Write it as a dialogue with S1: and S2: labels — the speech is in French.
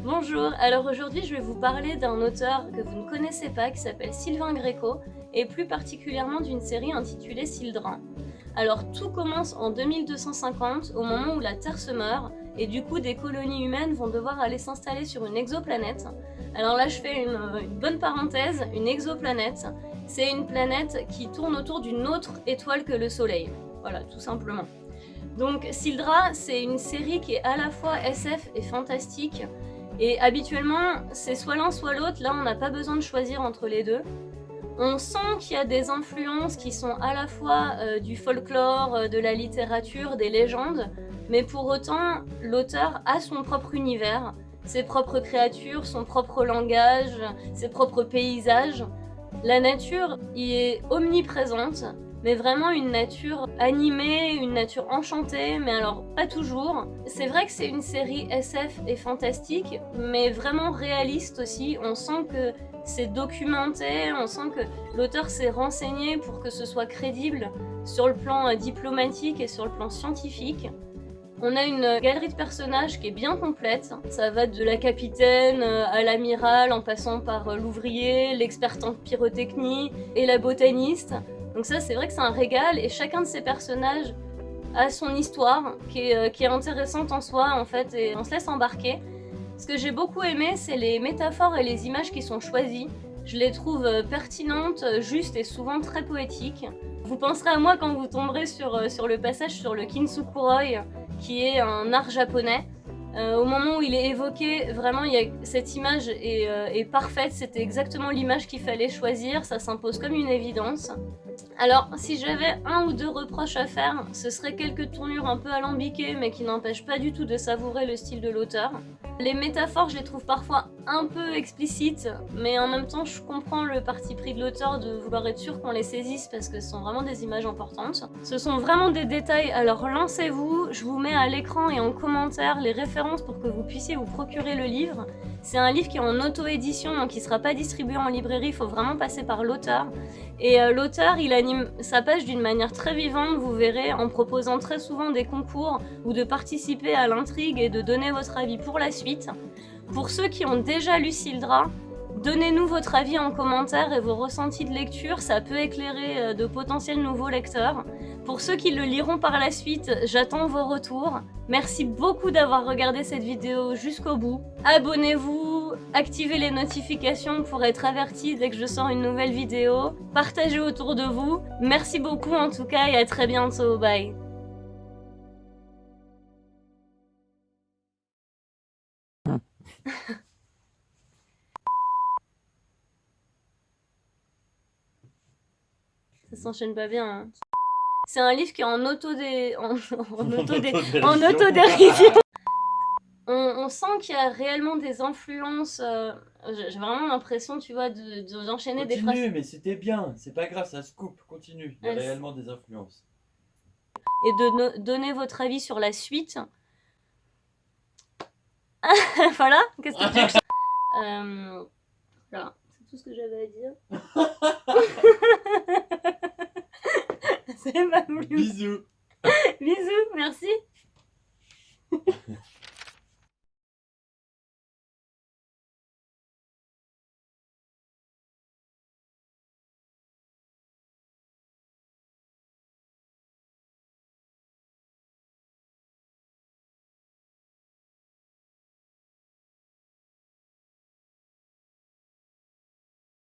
S1: Bonjour, alors aujourd'hui je vais vous parler d'un auteur que vous ne connaissez pas qui s'appelle Sylvain Gréco et plus particulièrement d'une série intitulée Sildren. Alors tout commence en 2250 au moment où la Terre se meurt et du coup des colonies humaines vont devoir aller s'installer sur une exoplanète. Alors là je fais une bonne parenthèse, une exoplanète, c'est une planète qui tourne autour d'une autre étoile que le Soleil. Voilà, tout simplement. Donc Sildra, c'est une série qui est à la fois SF et fantastique. Et habituellement, c'est soit l'un soit l'autre. Là, on n'a pas besoin de choisir entre les deux. On sent qu'il y a des influences qui sont à la fois du folklore, de la littérature, des légendes, mais pour autant, l'auteur a son propre univers, ses propres créatures, son propre langage, ses propres paysages. La nature y est omniprésente, mais vraiment une nature animée, une nature enchantée, mais alors pas toujours. C'est vrai que c'est une série SF et fantastique, mais vraiment réaliste aussi. On sent que c'est documenté, on sent que l'auteur s'est renseigné pour que ce soit crédible sur le plan diplomatique et sur le plan scientifique. On a une galerie de personnages qui est bien complète. Ça va de la capitaine à l'amiral, en passant par l'ouvrier, l'experte en pyrotechnie et la botaniste. Donc ça, c'est vrai que c'est un régal, et chacun de ces personnages a son histoire qui est intéressante en soi, en fait, et on se laisse embarquer. Ce que j'ai beaucoup aimé, c'est les métaphores et les images qui sont choisies. Je les trouve pertinentes, justes et souvent très poétiques. Vous penserez à moi quand vous tomberez sur le passage sur le kintsukuroi, qui est un art japonais. Au moment où il est évoqué, vraiment, cette image est parfaite. C'était exactement l'image qu'il fallait choisir. Ça s'impose comme une évidence. Alors, si j'avais un ou deux reproches à faire, ce serait quelques tournures un peu alambiquées, mais qui n'empêchent pas du tout de savourer le style de l'auteur. Les métaphores, je les trouve parfois un peu explicites, mais en même temps, je comprends le parti pris de l'auteur de vouloir être sûr qu'on les saisisse parce que ce sont vraiment des images importantes. Ce sont vraiment des détails, alors lancez-vous, je vous mets à l'écran et en commentaire les références pour que vous puissiez vous procurer le livre. C'est un livre qui est en auto-édition, donc il ne sera pas distribué en librairie, il faut vraiment passer par l'auteur. Et l'auteur, il anime sa page d'une manière très vivante, vous verrez, en proposant très souvent des concours ou de participer à l'intrigue et de donner votre avis pour la suite. Pour ceux qui ont déjà lu Sildra, donnez-nous votre avis en commentaire et vos ressentis de lecture, ça peut éclairer de potentiels nouveaux lecteurs. Pour ceux qui le liront par la suite, j'attends vos retours. Merci beaucoup d'avoir regardé cette vidéo jusqu'au bout. Abonnez-vous, activez les notifications pour être avertis dès que je sors une nouvelle vidéo. Partagez autour de vous. Merci beaucoup en tout cas et à très bientôt. Bye. Ça s'enchaîne pas bien, hein. C'est un livre qui est en autodérision. On sent qu'il y a réellement des influences. J'ai vraiment l'impression, tu vois, d'enchaîner des phrases.
S2: Continue, mais c'était bien, c'est pas grave, ça se coupe, continue. Il y a
S1: Elles-
S2: réellement des influences.
S1: Et de donner votre avis sur la suite. Voilà, qu'est-ce que tu veux que je... Voilà, c'est tout ce que j'avais à dire. C'est pas plus.
S2: Bisous.
S1: Bisous, merci.